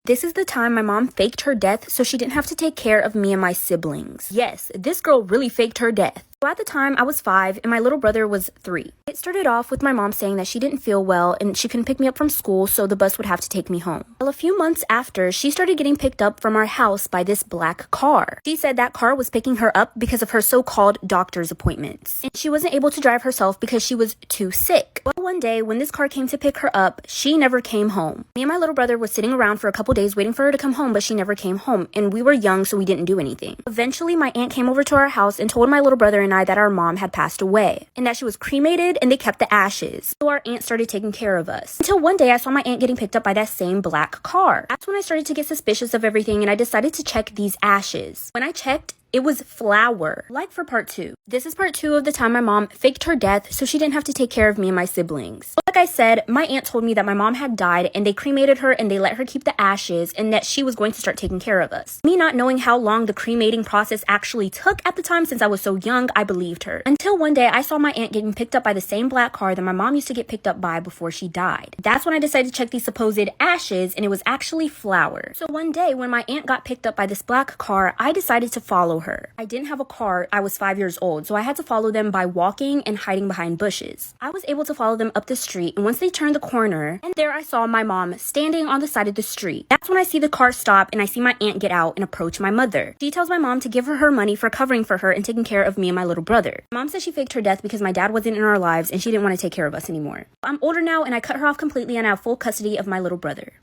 This is the time my mom faked her death so she didn't have to take care of me and my siblings. Yes, this girl really faked her death. So at the time, I was 5 and my little brother was 3. It started off with my mom saying that she didn't feel well and she couldn't pick me up from school, so the bus would have to take me home. Well, a few months after, she started getting picked up from our house by this black car. She said that car was picking her up because of her so-called doctor's appointments. And she wasn't able to drive herself because she was too sick. Well, one day, when this car came to pick her up, she never came home. Me and my little brother were sitting around for a couple days waiting for her to come home, but she never came home, and we were young, so we didn't do anything. Eventually, my aunt came over to our house and told my little brother and I that our mom had passed away, and that she was cremated and they kept the ashes. So our aunt started taking care of us. Until one day, I saw my aunt getting picked up by that same black car. That's when I started to get suspicious of everything, and I decided to check these ashes. When I checked, it was flour. Like for part 2. This is part 2 of the time my mom faked her death so she didn't have to take care of me and my siblings. Like I said, my aunt told me that my mom had died and they cremated her and they let her keep the ashes and that she was going to start taking care of us. Me not knowing how long the cremating process actually took at the time since I was so young, I believed her. Until one day I saw my aunt getting picked up by the same black car that my mom used to get picked up by before she died. That's when I decided to check these supposed ashes, and it was actually flour. So one day when my aunt got picked up by this black car, I decided to follow her. I didn't have a car, I was 5 years old, so I had to follow them by walking and hiding behind bushes. I was able to follow them up the street, and once they turned the corner, and there I saw my mom standing on the side of the street. That's when I see the car stop and I see my aunt get out and approach my mother. She tells my mom to give her money for covering for her and taking care of me and my little brother. Mom says she faked her death because my dad wasn't in our lives and she didn't want to take care of us anymore. I'm older now and I cut her off completely and I have full custody of my little brother.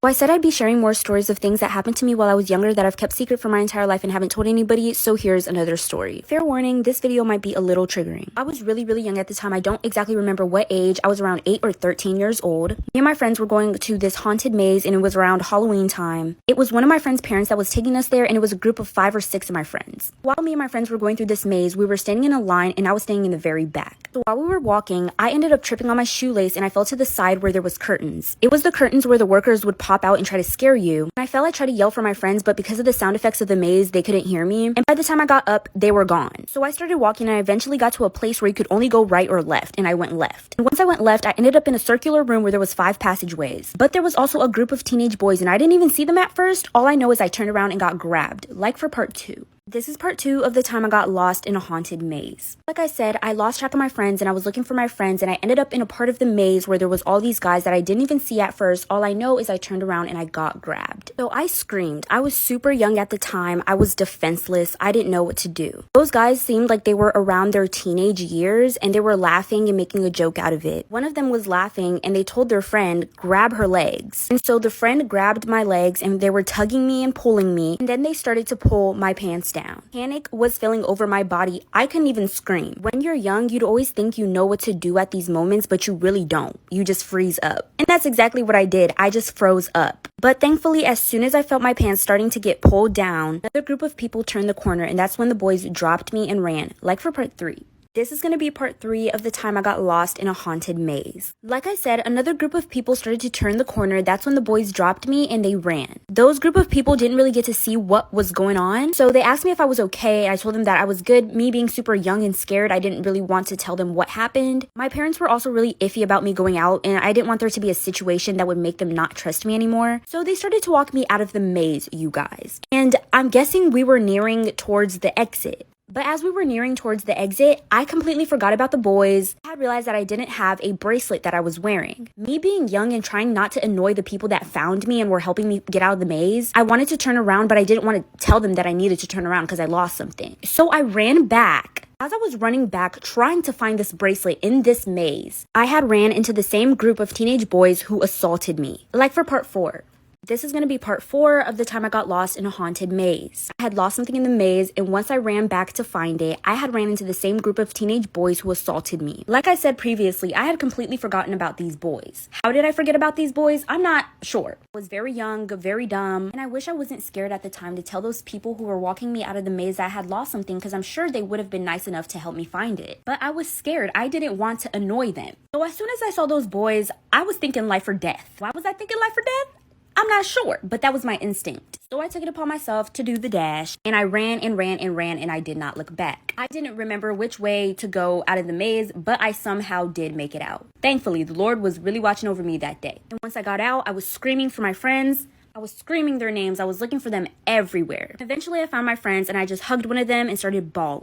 Well, I said I'd be sharing more stories of things that happened to me while I was younger that I've kept secret for my entire life and haven't told anybody, so here's another story. Fair warning, this video might be a little triggering. I was really young at the time. I don't exactly remember what age. I was around 8 or 13 years old. Me and my friends were going to this haunted maze and it was around Halloween time. It was one of my friend's parents that was taking us there and it was a group of 5 or 6 of my friends. While me and my friends were going through this maze, we were standing in a line and I was standing in the very back. So while we were walking, I ended up tripping on my shoelace and I fell to the side where there was curtains. It was the curtains where the workers would pop out and try to scare you. When I fell, I tried to yell for my friends, but because of the sound effects of the maze, they couldn't hear me. And by the time I got up, they were gone. So I started walking and I eventually got to a place where you could only go right or left, and I went left. And once I went left, I ended up in a circular room where there was 5 passageways. But there was also a group of teenage boys and I didn't even see them at first. All I know is I turned around and got grabbed, like for part 2. This is part 2 of the time I got lost in a haunted maze. Like I said, I lost track of my friends and I was looking for my friends and I ended up in a part of the maze where there was all these guys that I didn't even see at first. All I know is I turned around and I got grabbed. So I screamed. I was super young at the time. I was defenseless. I didn't know what to do. Those guys seemed like they were around their teenage years and they were laughing and making a joke out of it. One of them was laughing and they told their friend, grab her legs. And so the friend grabbed my legs and they were tugging me and pulling me, and then they started to pull my pants down. Panic was filling over my body. I couldn't even scream. When you're young, you'd always think you know what to do at these moments, but you really don't. You just freeze up. And that's exactly what I did. I just froze up. But thankfully, as soon as I felt my pants starting to get pulled down, another group of people turned the corner, and that's when the boys dropped me and ran, like for part 3. This is going to be part 3 of the time I got lost in a haunted maze. Like I said, another group of people started to turn the corner. That's when the boys dropped me and they ran. Those group of people didn't really get to see what was going on, so they asked me if I was okay. I told them that I was good. Me being super young and scared, I didn't really want to tell them what happened. My parents were also really iffy about me going out, and I didn't want there to be a situation that would make them not trust me anymore. So they started to walk me out of the maze, you guys. And I'm guessing we were nearing towards the exit. But as we were nearing towards the exit, I completely forgot about the boys. I had realized that I didn't have a bracelet that I was wearing. Me being young and trying not to annoy the people that found me and were helping me get out of the maze, I wanted to turn around, but I didn't want to tell them that I needed to turn around because I lost something. So I ran back. As I was running back, trying to find this bracelet in this maze, I had ran into the same group of teenage boys who assaulted me, like for part 4. This is going to be part 4 of the time I got lost in a haunted maze. I had lost something in the maze, and once I ran back to find it, I had ran into the same group of teenage boys who assaulted me. Like I said previously, I had completely forgotten about these boys. How did I forget about these boys? I'm not sure. I was very young, very dumb, and I wish I wasn't scared at the time to tell those people who were walking me out of the maze that I had lost something, because I'm sure they would have been nice enough to help me find it. But I was scared. I didn't want to annoy them. So as soon as I saw those boys, I was thinking life or death. Why was I thinking life or death? I'm not sure, but that was my instinct. So I took it upon myself to do the dash, and I ran and ran and ran, and I did not look back. I didn't remember which way to go out of the maze, but I somehow did make it out. Thankfully, the Lord was really watching over me that day. And once I got out, I was screaming for my friends. I was screaming their names. I was looking for them everywhere. Eventually, I found my friends and I just hugged one of them and started bawling.